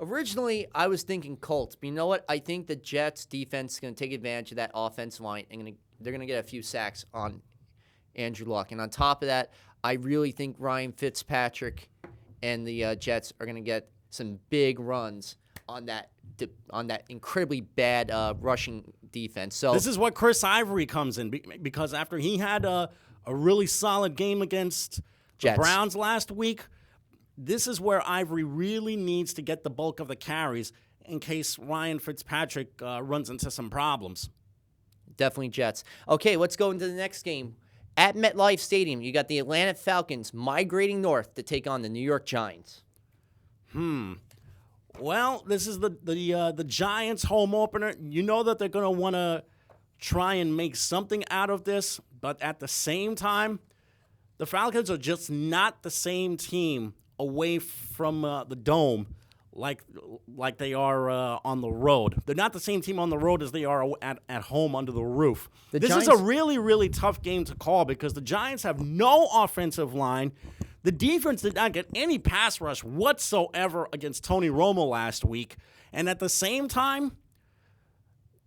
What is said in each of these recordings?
Originally, I was thinking Colts, but you know what? I think the Jets defense is going to take advantage of that offensive line, and they're going to get a few sacks on Andrew Luck. And on top of that, I really think Ryan Fitzpatrick and the Jets are going to get some big runs on that incredibly bad rushing defense. So this is what Chris Ivory comes in, because after he had a really solid game against the Browns last week, this is where Ivory really needs to get the bulk of the carries in case Ryan Fitzpatrick runs into some problems. Definitely Jets. Okay, let's go into the next game. At MetLife Stadium, you got the Atlanta Falcons migrating north to take on the New York Giants. Well, this is the Giants' home opener. You know that they're going to want to try and make something out of this, but at the same time, the Falcons are just not the same team away from the dome like they are on the road. They're not the same team on the road as they are at home under the roof. This is a really, really tough game to call because the Giants have no offensive line. The defense did not get any pass rush whatsoever against Tony Romo last week. And at the same time,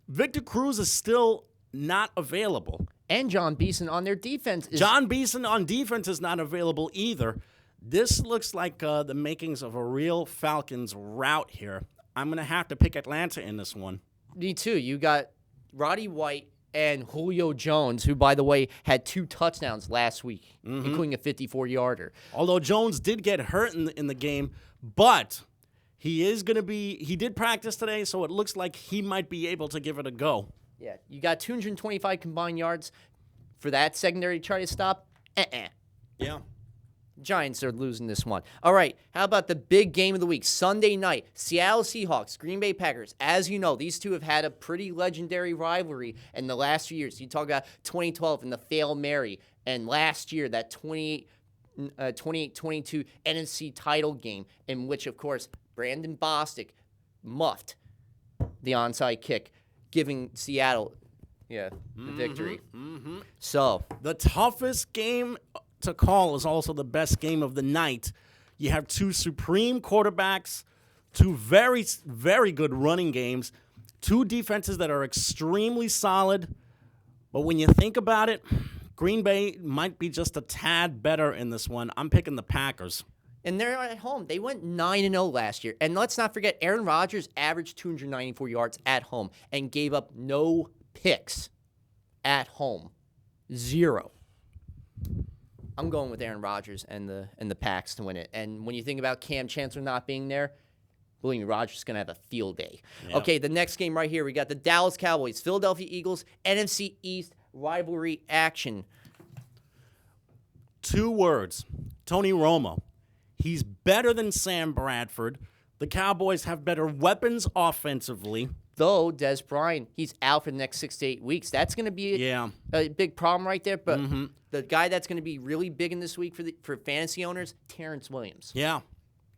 Victor Cruz is still not available. And John Beeson on their defense. John Beeson on defense is not available either. This looks like the makings of a real Falcons rout here. I'm going to have to pick Atlanta in this one. Me too. You got Roddy White and Julio Jones, who, by the way, had 2 touchdowns last week, including a 54-yarder. Although Jones did get hurt in the game, but he did practice today, so it looks like he might be able to give it a go. Yeah, you got 225 combined yards for that secondary to try to stop. Yeah. Giants are losing this one. All right, how about the big game of the week? Sunday night, Seattle Seahawks, Green Bay Packers. As you know, these two have had a pretty legendary rivalry in the last few years. You talk about 2012 and the Fail Mary, and last year, that 28-22 NFC title game, in which, of course, Brandon Bostic muffed the onside kick, giving Seattle the victory. So the toughest game to call is also the best game of the night. You have 2 supreme quarterbacks, 2 very, very good running games, 2 defenses that are extremely solid. But when you think about it, Green Bay might be just a tad better in this one. I'm picking the Packers. And they're at home. They went 9-0 last year. And let's not forget, Aaron Rodgers averaged 294 yards at home and gave up no picks at home. 0. I'm going with Aaron Rodgers and the Packs to win it. And when you think about Cam Chancellor not being there, believe me, Rodgers is going to have a field day. Yeah. Okay, the next game right here, we got the Dallas Cowboys, Philadelphia Eagles, NFC East rivalry action. 2 words, Tony Romo. He's better than Sam Bradford. The Cowboys have better weapons offensively. Though Des Bryant, he's out for the next 6 to 8 weeks. That's going to be a big problem right there. But the guy that's going to be really big in this week for fantasy owners, Terrence Williams. Yeah.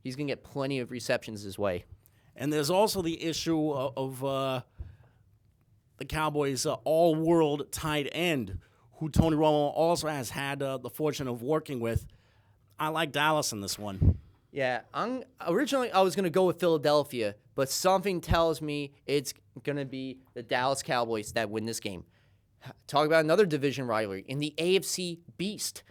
He's going to get plenty of receptions his way. And there's also the issue of the Cowboys' all-world tight end, who Tony Romo also has had the fortune of working with. I like Dallas in this one. Yeah, originally I was going to go with Philadelphia, but something tells me it's going to be the Dallas Cowboys that win this game. Talk about another division rivalry in the AFC Beast,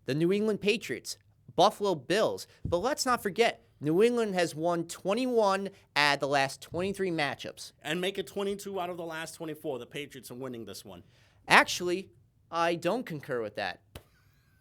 the New England Patriots, Buffalo Bills. But let's not forget, New England has won 21 out of the last 23 matchups. And make it 22 out of the last 24. The Patriots are winning this one. Actually, I don't concur with that.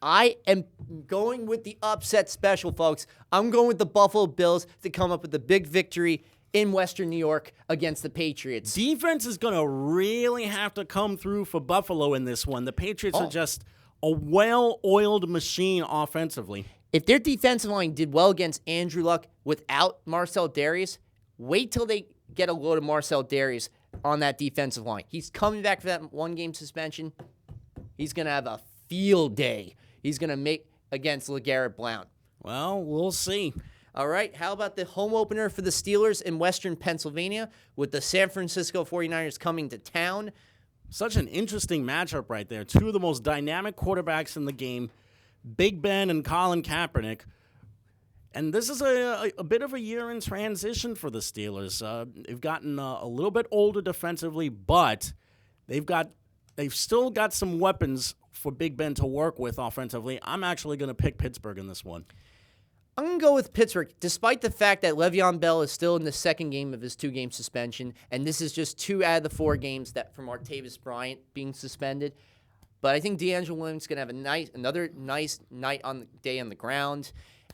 I am going with the upset special, folks. I'm going with the Buffalo Bills to come up with the big victory in Western New York against the Patriots. Defense is going to really have to come through for Buffalo in this one. The Patriots are just a well-oiled machine offensively. If their defensive line did well against Andrew Luck without Marcel Darius, wait till they get a load of Marcel Darius on that defensive line. He's coming back for that 1-game suspension. He's going to have a field day. He's going to make against LeGarrette Blount. Well, we'll see. All right, how about the home opener for the Steelers in Western Pennsylvania with the San Francisco 49ers coming to town? Such an interesting matchup right there. 2 of the most dynamic quarterbacks in the game, Big Ben and Colin Kaepernick. And this is a bit of a year in transition for the Steelers. They've gotten a little bit older defensively, but they've still got some weapons for Big Ben to work with offensively. I'm actually going to pick Pittsburgh in this one. I'm going to go with Pittsburgh, despite the fact that Le'Veon Bell is still in the second game of his 2-game suspension, and this is just 2 out of the 4 games that from Martavis Bryant being suspended. But I think D'Angelo Williams is going to have another nice night on the day on the ground.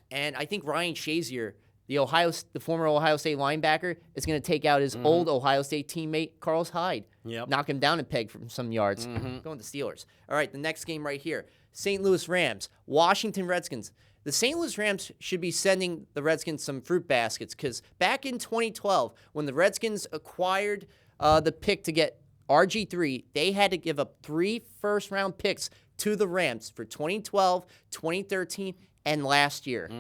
And I think Ryan Shazier, the former Ohio State linebacker, is going to take out his old Ohio State teammate, Carlos Hyde. Yep. Knock him down a peg from some yards. Going to Steelers. All right, the next game right here. St. Louis Rams, Washington Redskins. The St. Louis Rams should be sending the Redskins some fruit baskets because back in 2012, when the Redskins acquired the pick to get RG3, they had to give up 3 first-round picks to the Rams for 2012, 2013, and last year.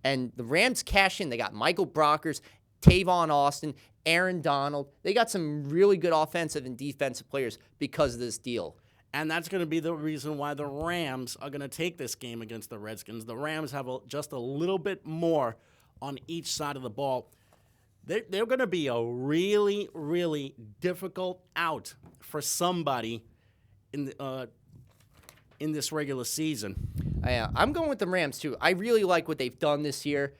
And the Rams cashed in. They got Michael Brockers, Tavon Austin, Aaron Donald. They got some really good offensive and defensive players because of this deal. And that's going to be the reason why the Rams are going to take this game against the Redskins. The Rams have just a little bit more on each side of the ball. They're going to be a really, really difficult out for somebody in this regular season. I'm going with the Rams, too. I really like what they've done this year,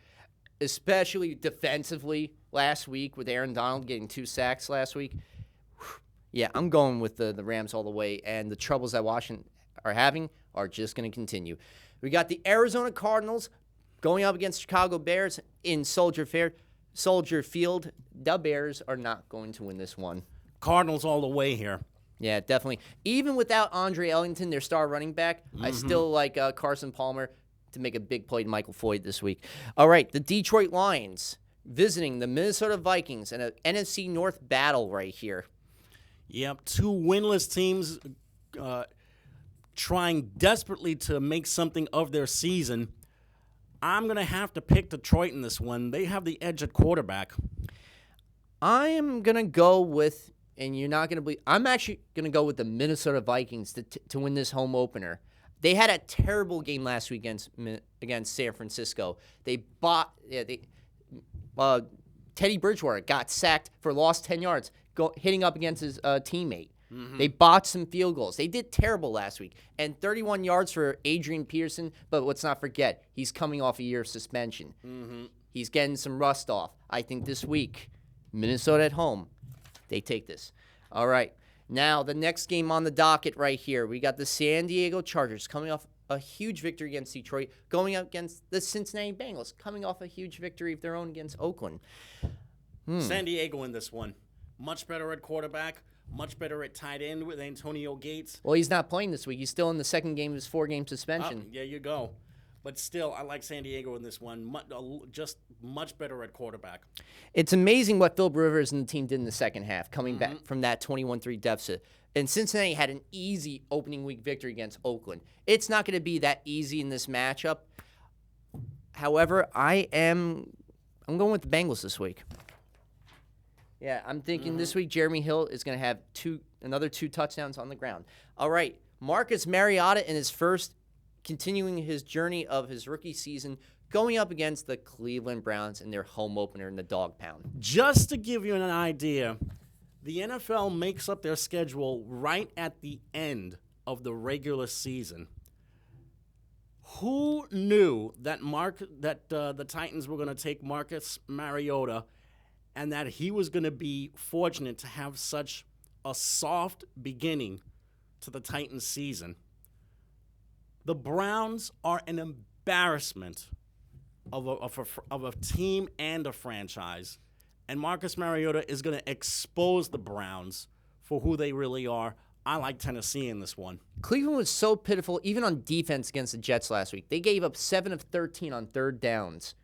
especially defensively last week with Aaron Donald getting 2 sacks last week. Yeah, I'm going with the Rams all the way, and the troubles that Washington are having are just going to continue. We got the Arizona Cardinals going up against Chicago Bears in Soldier Field. The Bears are not going to win this one. Cardinals all the way here. Yeah, definitely. Even without Andre Ellington, their star running back, I still like Carson Palmer to make a big play to Michael Floyd this week. All right, the Detroit Lions visiting the Minnesota Vikings in an NFC North battle right here. Yep, 2 winless teams trying desperately to make something of their season. I'm going to have to pick Detroit in this one. They have the edge at quarterback. I am going to go with, and you're not going to believe, I'm actually going to go with the Minnesota Vikings to win this home opener. They had a terrible game last week against San Francisco. Teddy Bridgewater got sacked for lost 10 yards. Hitting up against his teammate. They botched some field goals. They did terrible last week. And 31 yards for Adrian Peterson, but let's not forget, he's coming off a year of suspension. He's getting some rust off. I think this week, Minnesota at home, they take this. All right. Now, the next game on the docket right here, we got the San Diego Chargers coming off a huge victory against Detroit, going up against the Cincinnati Bengals, coming off a huge victory of their own against Oakland. San Diego in this one. Much better at quarterback, much better at tight end with Antonio Gates. Well, he's not playing this week. He's still in the second game of his 4-game suspension. There you go. But still, I like San Diego in this one. Just much better at quarterback. It's amazing what Philip Rivers and the team did in the second half, coming back from that 21-3 deficit. And Cincinnati had an easy opening week victory against Oakland. It's not going to be that easy in this matchup. However, I'm going with the Bengals this week. Yeah, I'm thinking this week Jeremy Hill is going to have another 2 touchdowns on the ground. All right, Marcus Mariota in his continuing his journey of his rookie season, going up against the Cleveland Browns in their home opener in the Dog Pound. Just to give you an idea, the NFL makes up their schedule right at the end of the regular season. Who knew that the Titans were going to take Marcus Mariota and that he was going to be fortunate to have such a soft beginning to the Titans season? The Browns are an embarrassment of a team and a franchise, and Marcus Mariota is going to expose the Browns for who they really are. I like Tennessee in this one. Cleveland was so pitiful, even on defense against the Jets last week. They gave up 7 of 13 on third downs.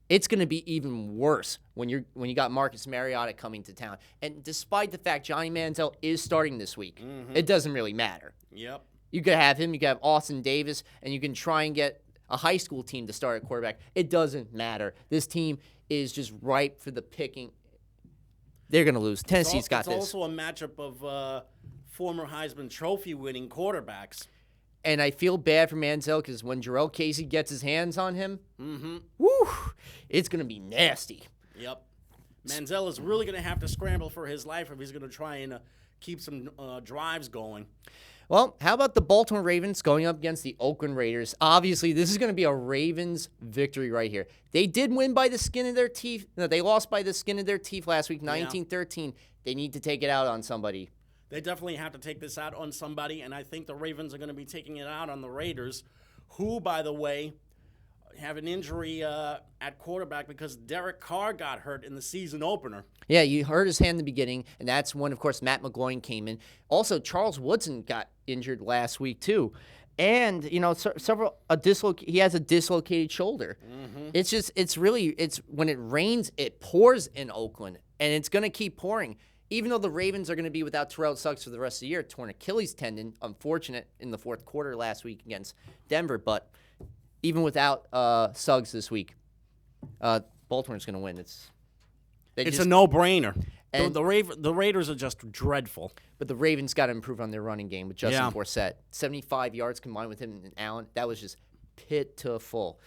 It's going to be even worse when you got Marcus Mariota coming to town. And despite the fact Johnny Manziel is starting this week, it doesn't really matter. Yep. You could have him, you could have Austin Davis, and you can try and get a high school team to start at quarterback. It doesn't matter. This team is just ripe for the picking. They're going to lose. Tennessee's got this. It's also a matchup of former Heisman Trophy winning quarterbacks. And I feel bad for Manziel because when Jarrell Casey gets his hands on him, woo, it's going to be nasty. Yep. Manziel is really going to have to scramble for his life if he's going to try and keep some drives going. Well, how about the Baltimore Ravens going up against the Oakland Raiders? Obviously, this is going to be a Ravens victory right here. They did win by the skin of their teeth. No, they lost by the skin of their teeth last week, 19-13. They need to take it out on somebody. They definitely have to take this out on somebody, and I think the Ravens are going to be taking it out on the Raiders, who, by the way, have an injury at quarterback because Derek Carr got hurt in the season opener. Yeah, you hurt his hand in the beginning, and that's when, of course, Matt McGloin came in. Also, Charles Woodson got injured last week, too. And, he has a dislocated shoulder. It's when it rains, it pours in Oakland, and it's going to keep pouring. Even though the Ravens are going to be without Terrell Suggs for the rest of the year, torn Achilles tendon, unfortunate in the fourth quarter last week against Denver. But even without Suggs this week, Baltimore's going to win. It's a no-brainer. The Raiders are just dreadful. But the Ravens got to improve on their running game with Justin Forsett. 75 yards combined with him and Allen. That was just pitiful.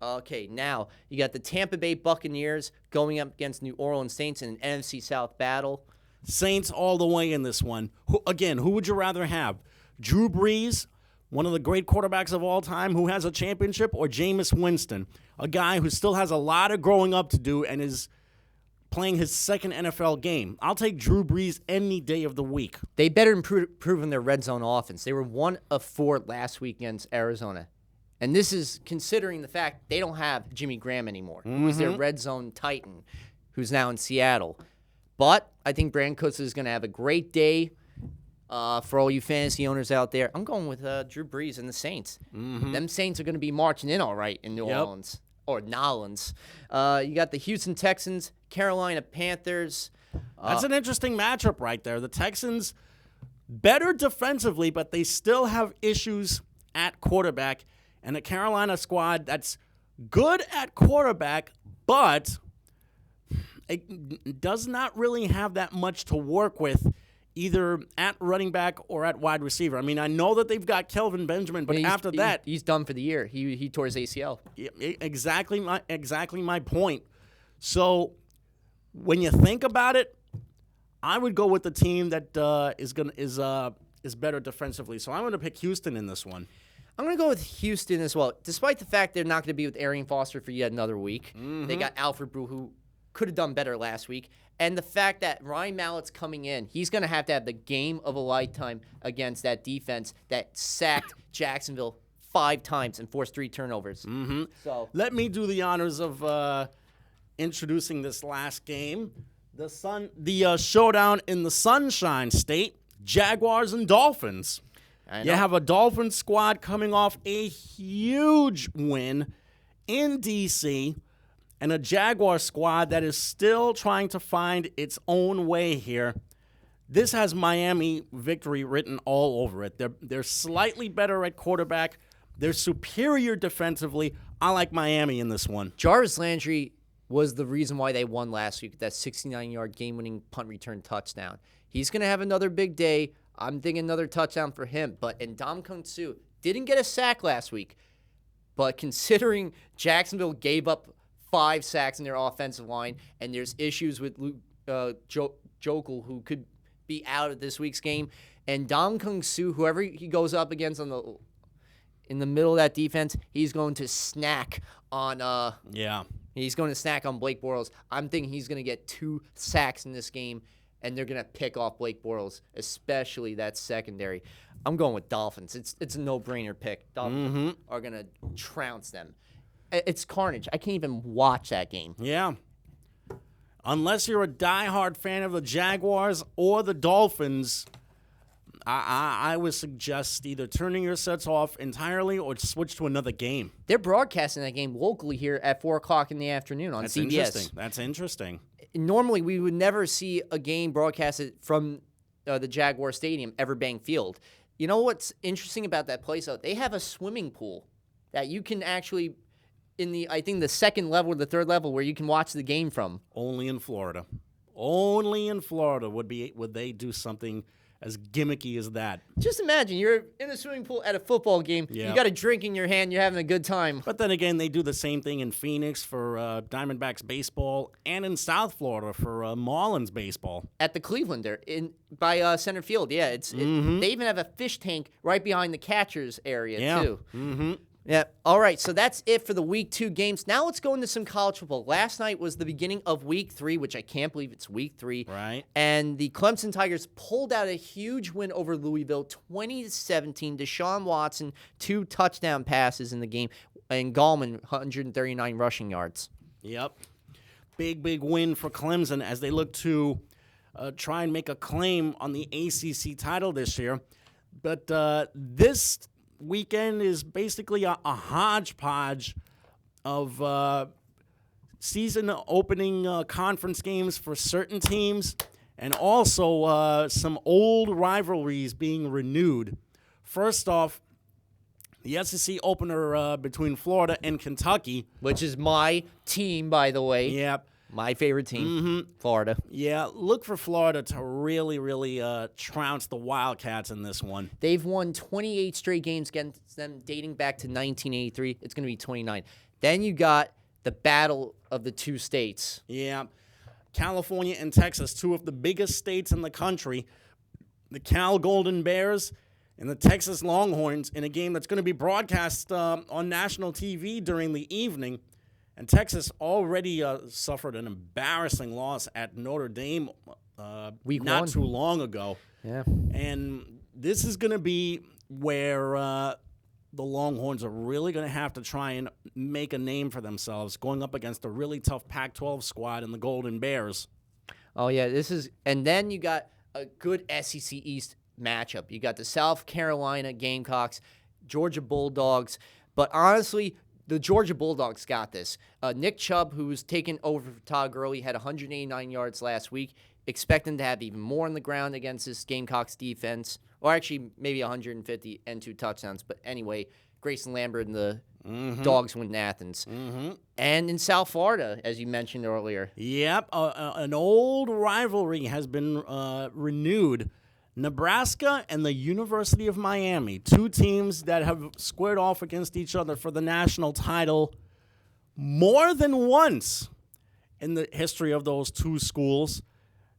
Okay, now you got the Tampa Bay Buccaneers going up against New Orleans Saints in an NFC South battle. Saints all the way in this one. Who would you rather have? Drew Brees, one of the great quarterbacks of all time who has a championship, or Jameis Winston, a guy who still has a lot of growing up to do and is playing his second NFL game? I'll take Drew Brees any day of the week. They better improve on their red zone offense. They were 1 of 4 last week against Arizona. And this is considering the fact they don't have Jimmy Graham anymore, who's their red zone titan, who's now in Seattle. But I think Brandon Cooks is going to have a great day for all you fantasy owners out there. I'm going with Drew Brees and the Saints. Them Saints are going to be marching in all right in New Orleans. Or Nolans. You got the Houston Texans, Carolina Panthers. That's an interesting matchup right there. The Texans, better defensively, but they still have issues at quarterback. And the Carolina squad that's good at quarterback, but it does not really have that much to work with either at running back or at wide receiver. I mean, I know that they've got Kelvin Benjamin, but after that... He's done for the year. He tore his ACL. Exactly my point. So when you think about it, I would go with the team that is better defensively. So I'm going to pick Houston in this one. I'm going to go with Houston as well, despite the fact they're not going to be with Arian Foster for yet another week. They got Alfred Brew, who could have done better last week. And the fact that Ryan Mallett's coming in, he's going to have the game of a lifetime against that defense that sacked Jacksonville 5 times and forced 3 turnovers. So let me do the honors of introducing this last game. The showdown in the Sunshine State, Jaguars and Dolphins. You have a Dolphins squad coming off a huge win in D.C., and a Jaguar squad that is still trying to find its own way here. This has Miami victory written all over it. They're slightly better at quarterback. They're superior defensively. I like Miami in this one. Jarvis Landry was the reason why they won last week, that 69-yard game-winning punt return touchdown. He's going to have another big day. I'm thinking another touchdown for him. And Ndamukong Suh didn't get a sack last week. But considering Jacksonville gave up 5 sacks in their offensive line, and there's issues with Luke Jokel, who could be out of this week's game, and Ndamukong Suh, whoever he goes up against in the middle of that defense, he's going to snack on He's going to snack on Blake Bortles. I'm thinking he's going to get 2 sacks in this game, and they're going to pick off Blake Bortles, especially that secondary. I'm going with Dolphins. It's a no-brainer pick. Dolphins are going to trounce them. It's carnage. I can't even watch that game. Yeah. Unless you're a diehard fan of the Jaguars or the Dolphins, I would suggest either turning your sets off entirely or switch to another game. They're broadcasting that game locally here at 4 o'clock in the afternoon on CBS. That's interesting. Normally, we would never see a game broadcasted from the Jaguar Stadium, Everbank Field. You know what's interesting about that place, though? They have a swimming pool that you can actually, I think the second level or the third level, where you can watch the game from. Only in Florida. Only in Florida would they do something as gimmicky as that. Just imagine you're in a swimming pool at a football game. Yeah. You got a drink in your hand. You're having a good time. But then again, they do the same thing in Phoenix for Diamondbacks baseball and in South Florida for Marlins baseball. At the Cleveland there, by center field. Yeah, they even have a fish tank right behind the catcher's area, too. Mm-hmm. Yeah. All right. So that's it for the week 2 games. Now let's go into some college football. Last night was the beginning of week 3, which I can't believe it's week 3. Right. And the Clemson Tigers pulled out a huge win over Louisville, 20-17. Deshaun Watson, 2 touchdown passes in the game, and Gallman, 139 rushing yards. Yep. Big win for Clemson as they look to try and make a claim on the ACC title this year. But this weekend is basically a hodgepodge of season opening conference games for certain teams, and also some old rivalries being renewed. First off, the SEC opener between Florida and Kentucky, Which is my team, by the way. Yep. My favorite team, Florida. Yeah, look for Florida to really trounce the Wildcats in this one. They've won 28 straight games against them dating back to 1983. It's going to be 29. Then you got the battle of the 2 states. Yeah, California and Texas, 2 of the biggest states in the country. The Cal Golden Bears and the Texas Longhorns in a game that's going to be broadcast on national TV during the evening. And Texas already suffered an embarrassing loss at Notre Dame Week not 1. too long ago. Yeah. And this is going to be where the Longhorns are really going to have to try and make a name for themselves, going up against a really tough Pac-12 squad in the Golden Bears. Oh, yeah. And then you got a good SEC East matchup. You got the South Carolina Gamecocks, Georgia Bulldogs. But honestly, the Georgia Bulldogs got this. Nick Chubb, who was taken over for Todd Gurley, had 189 yards last week. Expect him to have even more on the ground against this Gamecocks defense. Or actually, maybe 150 and 2 touchdowns. But anyway, Grayson Lambert and the Dogs win in Athens. And in South Florida, as you mentioned earlier. Yep, an old rivalry has been renewed. Nebraska and the University of Miami, 2 teams that have squared off against each other for the national title more than once in the history of those 2 schools.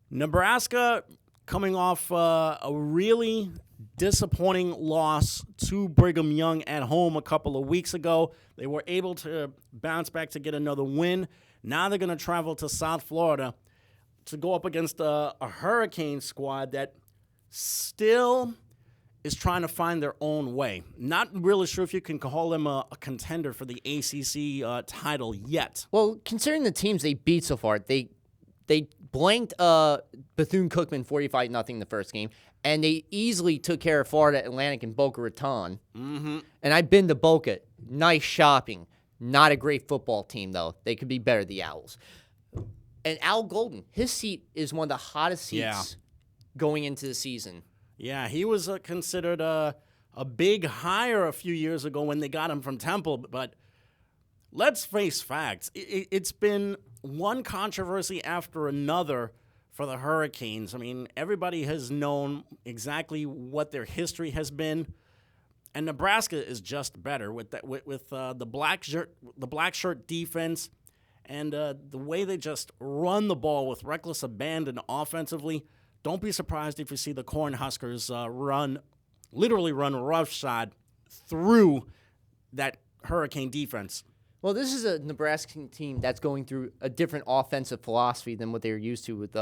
Nebraska coming off a really disappointing loss to Brigham Young at home a couple of weeks ago. They were able to bounce back to get another win. Now they're going to travel to South Florida to go up against a Hurricane squad that still is trying to find their own way. Not really sure if you can call them a contender for the ACC title yet. Well, considering the teams they beat so far, they blanked Bethune-Cookman 45-0 the first game, and they easily took care of Florida Atlantic and Boca Raton. And I've been to Boca. Nice shopping. Not a great football team, though. They could be better, the Owls. And Al Golden, his seat is one of the hottest seats going into the season. Yeah, he was considered a big hire a few years ago when they got him from Temple. But let's face facts. It's been one controversy after another for the Hurricanes. I mean, everybody has known exactly what their history has been. And Nebraska is just better with that, with the black shirt defense, and the way they just run the ball with reckless abandon offensively. Don't be surprised if you see the Cornhuskers literally run roughshod through that Hurricane defense. Well, this is a Nebraska team that's going through a different offensive philosophy than what they were used to with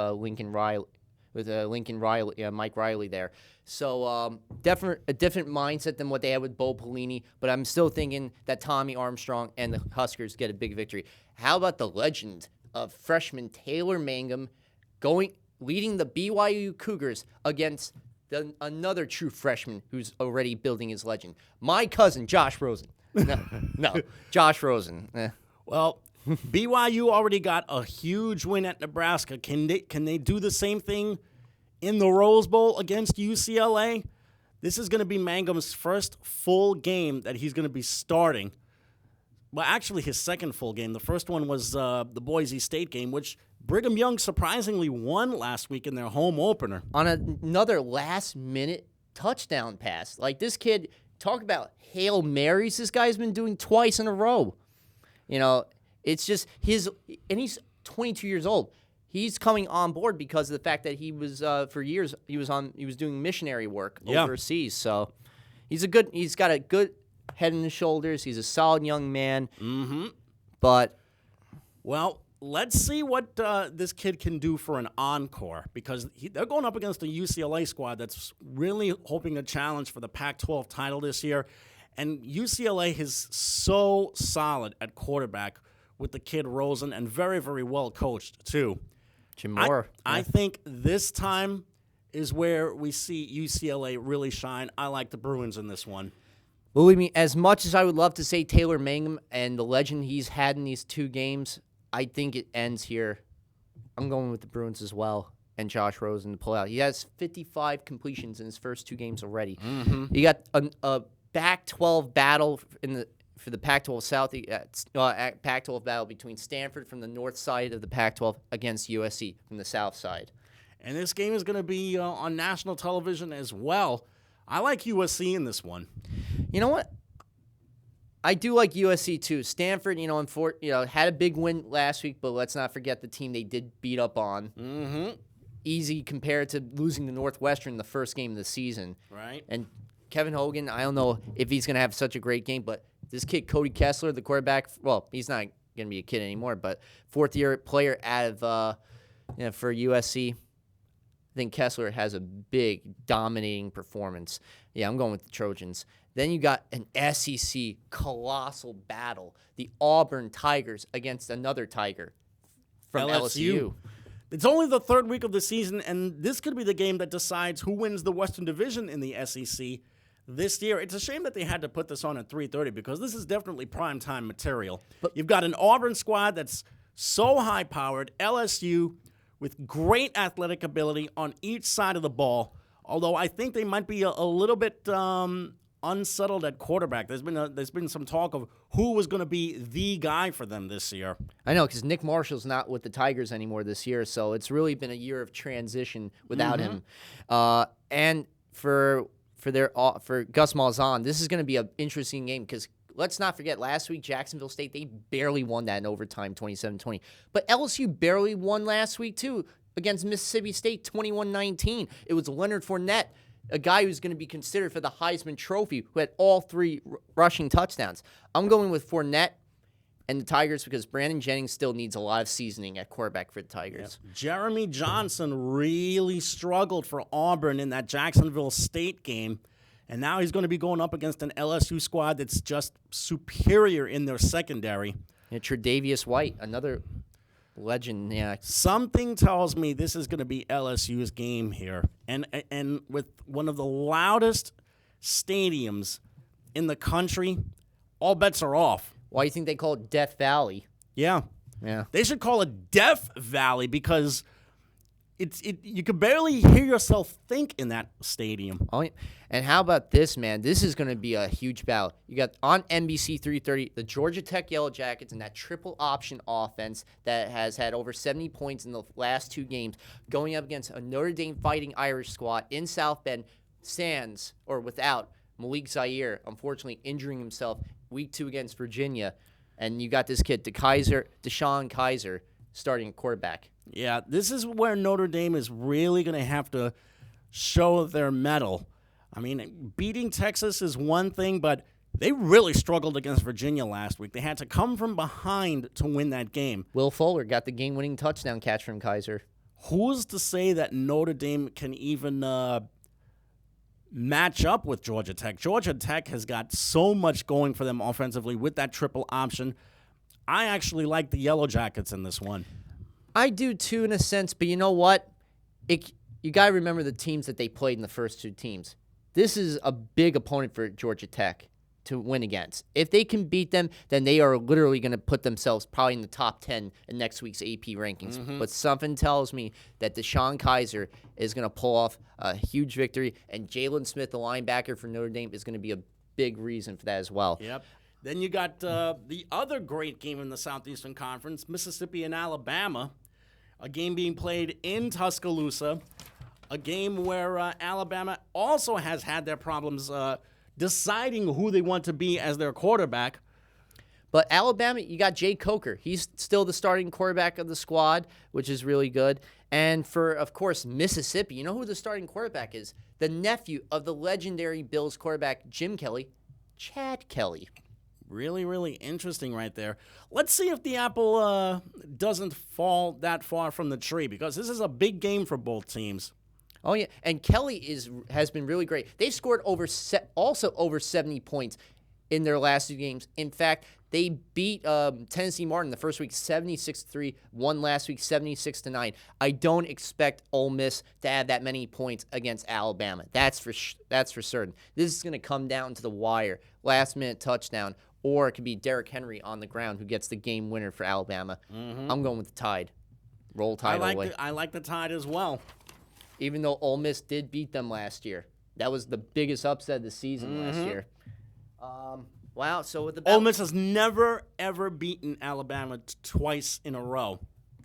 Mike Riley there. So a different mindset than what they had with Bo Pelini, but I'm still thinking that Tommy Armstrong and the Huskers get a big victory. How about the legend of freshman Taylor Mangum leading the BYU Cougars against another true freshman who's already building his legend? My cousin, Josh Rosen. No, Josh Rosen. Well, BYU already got a huge win at Nebraska. Can they do the same thing in the Rose Bowl against UCLA? This is going to be Mangum's first full game that he's going to be starting. Well, actually, his second full game. The first one was the Boise State game, which Brigham Young surprisingly won last week in their home opener. On another last-minute touchdown pass. Like, this kid, talk about Hail Marys this guy's been doing twice in a row. It's just and he's 22 years old. He's coming on board because of the fact that he was, for years, he was doing missionary work overseas. So he's got a good head on his shoulders. He's a solid young man. Mm-hmm. But, well, let's see what this kid can do for an encore, because they're going up against a UCLA squad that's really hoping to challenge for the Pac-12 title this year. And UCLA is so solid at quarterback with the kid Rosen, and very, very well coached, too. Jim Moore. I think this time is where we see UCLA really shine. I like the Bruins in this one. Believe me, as much as I would love to say Taylor Mangum and the legend he's had in these two games, I think it ends here. I'm going with the Bruins as well, and Josh Rosen to pull out. He has 55 completions in his first two games already. Mm-hmm. You got a Pac-12 battle for the Pac-12 South, Pac-12 battle between Stanford from the north side of the Pac-12 against USC from the south side. And this game is going to be on national television as well. I like USC in this one. You know what? I do like USC too. Stanford, had a big win last week, but let's not forget the team they did beat up on. Mm-hmm. Easy compared to losing to Northwestern the first game of the season. Right. And Kevin Hogan, I don't know if he's going to have such a great game, but this kid, Cody Kessler, the quarterback, well, he's not going to be a kid anymore, but fourth-year player out of for USC. I think Kessler has a big, dominating performance. Yeah, I'm going with the Trojans. Then you got an SEC colossal battle. The Auburn Tigers against another Tiger from LSU. It's only the third week of the season, and this could be the game that decides who wins the Western Division in the SEC this year. It's a shame that they had to put this on at 3:30, because this is definitely primetime material. But you've got an Auburn squad that's so high-powered, LSU with great athletic ability on each side of the ball, although I think they might be a little bit unsettled at quarterback. There's been some talk of who was going to be the guy for them this year. I know, because Nick Marshall's not with the Tigers anymore this year, so it's really been a year of transition without him. And for Gus Malzahn, this is going to be an interesting game, because let's not forget, last week, Jacksonville State, they barely won that in overtime, 27-20. But LSU barely won last week, too, against Mississippi State, 21-19. It was Leonard Fournette, a guy who's going to be considered for the Heisman Trophy, who had all three rushing touchdowns. I'm going with Fournette and the Tigers because Brandon Jennings still needs a lot of seasoning at quarterback for the Tigers. Yep. Jeremy Johnson really struggled for Auburn in that Jacksonville State game, and now he's going to be going up against an LSU squad that's just superior in their secondary. Yeah, Tre'Davious White, another legend. Yeah. Something tells me this is going to be LSU's game here. And with one of the loudest stadiums in the country, all bets are off. Why do you think they call it Death Valley? Yeah. They should call it Death Valley, because you can barely hear yourself think in that stadium. Oh, yeah. And how about this, man? This is going to be a huge battle. You got on NBC 330 the Georgia Tech Yellow Jackets and that triple option offense that has had over 70 points in the last two games, going up against a Notre Dame Fighting Irish squad in South Bend, sans or without Malik Zaire, unfortunately injuring himself week 2 against Virginia. And you got this kid, Deshaun Kaiser, starting at quarterback. Yeah, this is where Notre Dame is really going to have to show their mettle. I mean, beating Texas is one thing, but they really struggled against Virginia last week. They had to come from behind to win that game. Will Fuller got the game-winning touchdown catch from Kaiser. Who's to say that Notre Dame can even match up with Georgia Tech? Georgia Tech has got so much going for them offensively with that triple option. I actually like the Yellow Jackets in this one. I do too, in a sense, but you know what? You got to remember the teams that they played in the first two teams. This is a big opponent for Georgia Tech to win against. If they can beat them, then they are literally going to put themselves probably in the top 10 in next week's AP rankings. Mm-hmm. But something tells me that Deshaun Kaiser is going to pull off a huge victory, and Jalen Smith, the linebacker for Notre Dame, is going to be a big reason for that as well. Yep. Then you got the other great game in the Southeastern Conference, Mississippi and Alabama. a game being played in Tuscaloosa, a game where Alabama also has had their problems deciding who they want to be as their quarterback. But Alabama, you got Jay Coker. He's still the starting quarterback of the squad, which is really good. And for, of course, Mississippi, you know who the starting quarterback is? The nephew of the legendary Bills quarterback, Jim Kelly, Chad Kelly. Really, really interesting right there. Let's see if the apple doesn't fall that far from the tree, because this is a big game for both teams. Oh, yeah. And Kelly has been really great. They scored also over 70 points in their last 2 games. In fact, they beat Tennessee Martin the first week 76-3, won last week 76-9. I don't expect Ole Miss to have that many points against Alabama. That's for certain. This is going to come down to the wire, last-minute touchdown, or it could be Derrick Henry on the ground who gets the game winner for Alabama. I'm going with the Tide. Roll Tide all the way. I like the Tide as well. Even though Ole Miss did beat them last year. That was the biggest upset of the season last year. Wow, so with the Ole Miss has never, ever beaten Alabama twice in a row.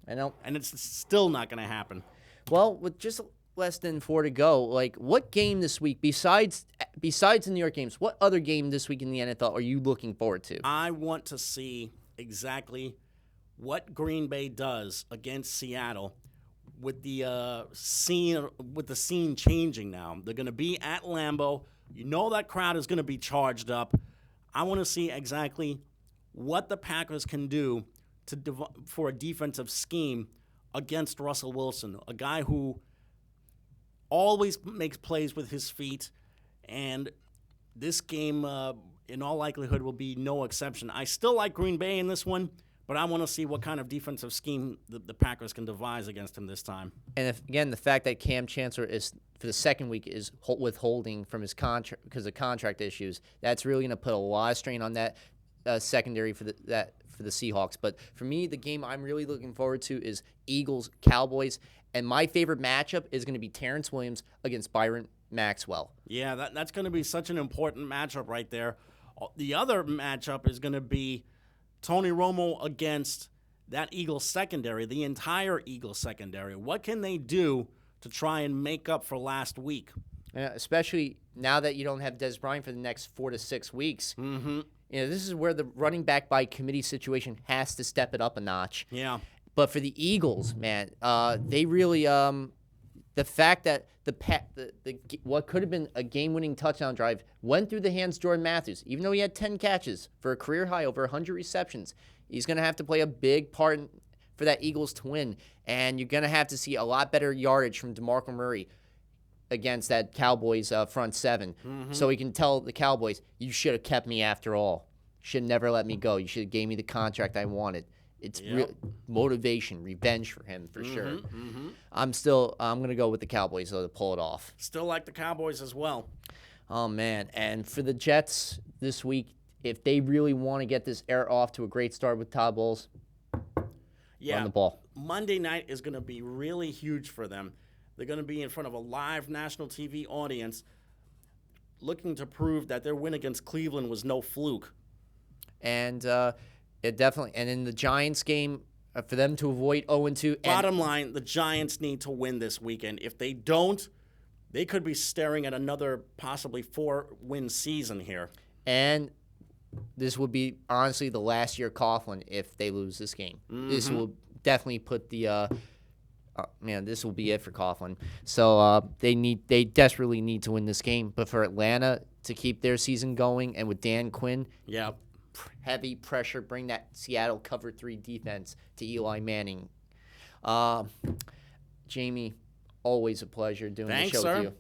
I know. And it's still not going to happen. Well, with just less than 4 to go, like, what game this week, besides the New York games, what other game this week in the NFL are you looking forward to? I want to see exactly what Green Bay does against Seattle with the scene changing now. They're going to be at Lambeau. You know that crowd is going to be charged up. I want to see exactly what the Packers can do for a defensive scheme against Russell Wilson, a guy who always makes plays with his feet, and this game, in all likelihood, will be no exception. I still like Green Bay in this one, but I want to see what kind of defensive scheme the Packers can devise against him this time. And again, the fact that Cam Chancellor is, for the second week, is withholding from his contract because of contract issues, that's really going to put a lot of strain on that secondary for the Seahawks. But for me, the game I'm really looking forward to is Eagles-Cowboys. And my favorite matchup is going to be Terrence Williams against Byron Maxwell. Yeah, that's going to be such an important matchup right there. The other matchup is going to be Tony Romo against that Eagles secondary, the entire Eagles secondary. What can they do to try and make up for last week? Yeah, especially now that you don't have Des Bryant for the next 4 to 6 weeks. Mm-hmm. You know, this is where the running back by committee situation has to step it up a notch. Yeah. But for the Eagles, man, they really the fact that what could have been a game-winning touchdown drive went through the hands of Jordan Matthews, even though he had 10 catches for a career high over 100 receptions. He's going to have to play a big part for that Eagles to win, and you're going to have to see a lot better yardage from DeMarco Murray against that Cowboys front seven. So he can tell the Cowboys, you should have kept me after all. You should have never let me go. You should have gave me the contract I wanted. It's real motivation, revenge for him for sure. I'm going to go with the Cowboys though to pull it off. Still like the Cowboys as well. Oh man, and for the Jets this week, if they really want to get this era off to a great start with Todd Bowles, run the ball. Monday night is going to be really huge for them. They're going to be in front of a live national TV audience looking to prove that their win against Cleveland was no fluke. And it definitely, and in the Giants game, for them to avoid 0-2. Bottom line, the Giants need to win this weekend. If they don't, they could be staring at another possibly 4-win season here. And this would be, honestly, the last year Coughlin if they lose this game. This will definitely put the this will be it for Coughlin. So they desperately need to win this game. But for Atlanta to keep their season going, and with Dan Quinn, heavy pressure, bring that Seattle cover 3 defense to Eli Manning. Jamie, always a pleasure doing the show with you.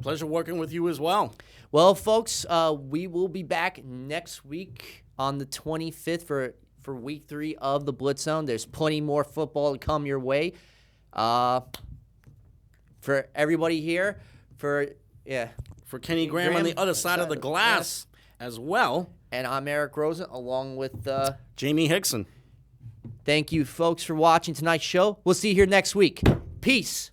Pleasure working with you as well. Well, folks, we will be back next week on the 25th for week 3 of the Blitz Zone. There's plenty more football to come your way. For everybody here, for Kenny Graham on the other side of the glass as well. And I'm Eric Rosen, along with Jamie Hickson. Thank you, folks, for watching tonight's show. We'll see you here next week. Peace.